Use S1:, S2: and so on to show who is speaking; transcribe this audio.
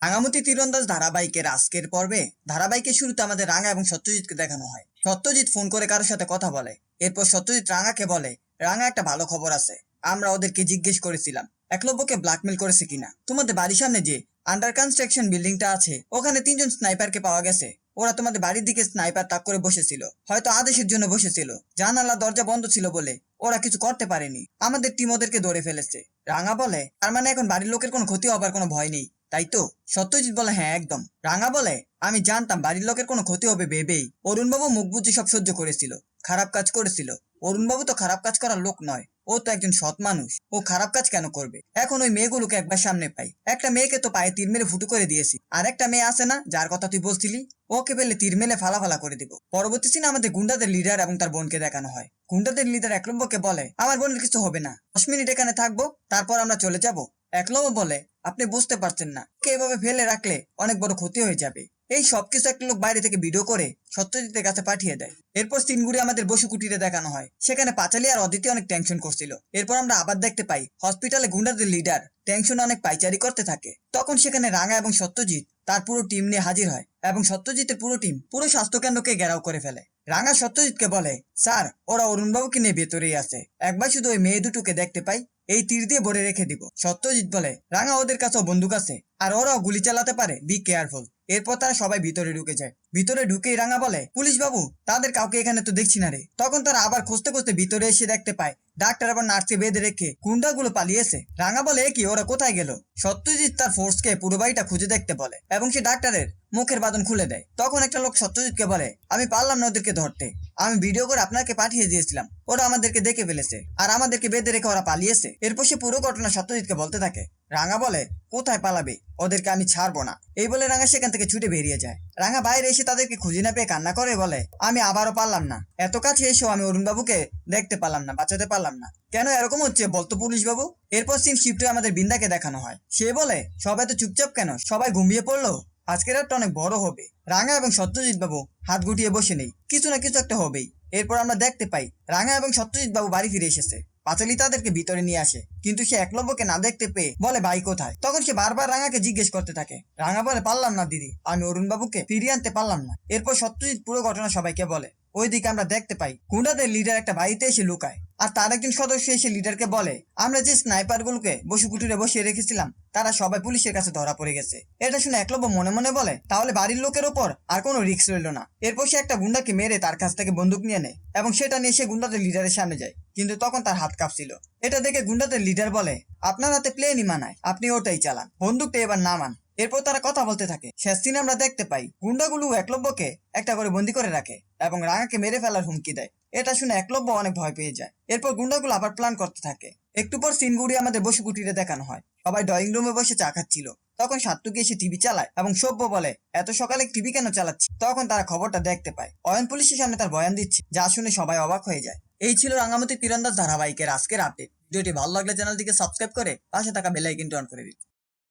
S1: রাঙামতি তীরন্দাজ ধারাবাহিকের আজকের পর্বে ধারাবাহিকের শুরুতে আমাদের রাঙা এবং সত্যজিৎকে দেখানো হয়। সত্যজিৎ ফোন করে কারোর সাথে কথা বলে। এরপর সত্যজিৎ রাঙাকে বলে, রাঙা একটা ভালো খবর আছে, আমরা ওদেরকে জিজ্ঞেস করেছিলাম একলব্যকে ব্ল্যাকমেল করেছে কিনা। তোমাদের বাড়ির সামনে যে আন্ডার কনস্ট্রাকশন বিল্ডিংটা আছে ওখানে 3জন স্নাইপারকে পাওয়া গেছে। ওরা তোমাদের বাড়ির দিকে স্নাইপার তাক করে বসেছিল, হয়তো আদেশের জন্য বসেছিল। জানালা দরজা বন্ধ ছিল বলে ওরা কিছু করতে পারেনি। আমাদের টিম ওদেরকে ধরে ফেলেছে। রাঙা বলে, তার মানে এখন বাড়ির লোকের কোনো ক্ষতি হবার কোনো ভয় নেই, তাই তো? সত্যজিৎ বলে, হ্যাঁ একদম। রাঙা বলে, আমি জানতাম বাড়ির লোকের কোনো ক্ষতি হবে ভেবেই অরুণবাবু মুখ বুঝে সব সহ্য করেছিল, খারাপ কাজ করেছিল। অরুণবাবু তো খারাপ কাজ করার লোক নয়, ও তো একজন সৎ মানুষ, ও খারাপ কাজ কেন করবে? এখন ওই মেয়েগুলোকে একবার সামনে পাই, একটা মেয়েকে তো পায়ে তীর মেরে ফুটো করে দিয়েছি, আর একটা মেয়ে আছে না যার কথা তুই বলছিলি, ওকে পেলে তীর মেলে ফালা করে দিব। পরবর্তী সিনে আমাদের গুন্ডাদের লিডার এবং তার বোনকে দেখানো হয়। গুন্ডাদের লিডার একলব্যকে বলে, আমার বোনের কিছু হবে না, 10 মিনিট এখানে থাকবো, তারপর আমরা চলে যাব। একলব্য বলে, আপনি বুঝতে পারছেন না, ওকে এভাবে ফেলে রাখলে অনেক বড় ক্ষতি হয়ে যাবে। এই সবকিছু একটা লোক বাইরে থেকে ভিডিও করে সত্যজিতের কাছে পাঠিয়ে দেয়। এরপর সিনগুড়ি আমাদের বসু কুটিরে দেখানো হয়। সেখানে পাঁচালী আর অদিতি অনেক টেনশন করছিল। এরপর আমরা আবার দেখতে পাই হসপিটালে গুন্ডাদের লিডার টেনশন অনেক পাইচারি করতে থাকে। তখন সেখানে রাঙা এবং সত্যজিৎ তার পুরো টিম নিয়ে হাজির হয় এবং সত্যজিতের পুরো টিম পুরো স্বাস্থ্যকেন্দ্রকে ঘেরাও করে ফেলে। রাঙা সত্যজিৎকে বলে, স্যার ওরা অরুণবাবুকে নিয়ে ভেতরেই আছে, একবার শুধু ওই মেয়ে দুটোকে দেখতে পাই, এই তীর দিয়ে ভরে রেখে দিব। সত্যজিৎ বলে, রাঙা ওদের কাছেও বন্দুক আছে আর ওরাও গুলি চালাতে পারে, বি কেয়ারফুল। এরপর তারা সবাই ভিতরে ঢুকে যায়। ভিতরে ঢুকেই রাঙা বলে, পুলিশ বাবু তাদের কাউকে এখানে তো দেখছি না রে। তখন তারা আবার খুঁজতে খুঁজতে ভিতরে এসে দেখতে পায় ডাক্তার আবার নার্সকে বেঁধে রেখে গুন্ডাগুলো পালিয়েছে। রাঙা বলে, কি ওরা কোথায় গেল? সত্যজিৎ তার ফোর্সকে পুরো বাড়িটা খুঁজে দেখতে বলে এবং সে ডাক্তারের মুখের বাঁধন খুলে দেয়। তখন একটা লোক সত্যজিৎকে বলে, আমি পারলাম না ওদেরকে ধরতে, আমি ভিডিও করে আপনাকে পাঠিয়ে দিয়েছিলাম, ওরা আমাদেরকে দেখে ফেলেছে আর আমাদেরকে বেঁধে রেখে ওরা পালিয়েছে। এরপর সে পুরো ঘটনা সত্যজিৎকে বলতে থাকে। রাঙা বলে, কোথায় পালাবে, ওদেরকে আমি ছাড়বো না। এই বলে রাঙা সেখান থেকে ছুটে বেরিয়ে যায়। রাঙা বাইরে এসে তাদেরকে খুঁজে না পেয়ে কান্না করে বলে, আমি আবারও পারলাম না, এত কাছে এসেও আমি অরুণবাবুকে দেখতে পারলাম না, বাঁচাতে পারলাম না। কেন এরকম হচ্ছে বলতো পুলিশ বাবু? এরপর সিন শিফটে আমাদের বিন্দাকে দেখানো হয়। সে বলে, সবাই তো চুপচাপ কেন, সবাই ঘুমিয়ে পড়লো, আজকের রাতটা অনেক বড় হবে। রাঙা এবং সত্যজিৎ বাবু হাত গুটিয়ে বসে নেই, কিছু না কিছু একটা হবেই। এরপর আমরা দেখতে পাই রাঙা এবং সত্যজিৎ বাবু বাড়ি ফিরে এসেছে। পাঁচালী তাদেরকে ভিতরে নিয়ে আসে, কিন্তু সে একলব্যকে না দেখতে পেয়ে বলে, ভাই কোথায়? তখন সে বারবার রাঙাকে জিজ্ঞেস করতে থাকে। রাঙা বলে, পারলাম না দিদি, আমি অরুণবাবুকে ফিরিয়ে আনতে পারলাম না। এরপর সত্যজিৎ পুরো ঘটনা সবাইকে বলে। ওইদিকে আমরা দেখতে পাই গুন্ডাদের লিডার একটা বাড়িতে এসে লুকায়, আর তার একজন সদস্য এসে লিডারকে বলে, আমরা যে স্নাইপার গুলোকে বসু কুটিরে বসিয়ে রেখেছিলাম তারা সবাই পুলিশের কাছে ধরা পড়ে গেছে। এটা শুনে একলব্য মনে মনে বলে, তাহলে বাড়ির লোকের ওপর আর কোনো রিস্ক রইল না। এরপর সে একটা গুন্ডাকে মেরে তার কাছ থেকে বন্দুক নিয়ে নেয় এবং সেটা নিয়ে সে গুন্ডাদের লিডারের সামনে যায়, কিন্তু তখন তার হাত কাঁপছিল। এটা দেখে গুন্ডাদের লিডার বলে, আপনার হাতে প্লেনই মানায়, আপনি ওটাই চালান, বন্দুকটা এবার নামান। এরপর তারা কথা বলতে থাকে। শেষ দিনে আমরা দেখতে পাই গুন্ডাগুলো একলব্যকে একটা করে বন্দি করে রাখে এবং রাঙাকে মেরে ফেলার হুমকি দেয়। এটা শুনে একলব্য অনেক ভয় পেয়ে যায়। এরপর গুন্ডাগুলো আবার প্ল্যান করতে থাকে। একটু পর সিনগুড়ি আমাদের বসু কুটিরে দেখানো হয়। সবাই ড্রয়িং রুমে বসে চা খাচ্ছিল। তখন সাত্তুকি এসে টিভি চালায় এবং সভ্য বলে, এত সকালে টিভি কেন চালাচ্ছি? তখন তারা খবরটা দেখতে পায় অয়ন পুলিশের সামনে তার বয়ান দিচ্ছে, যা শুনে সবাই অবাক হয়ে যায়। এই ছিল রাঙামতি তীরন্দাজ ধারাবাহিকের আজকের আপডেট। ভিডিওটি ভালো লাগলে চ্যানেলটিকে সাবস্ক্রাইব করে পাশে থাকা বেল আইকনটি অন করে দিন।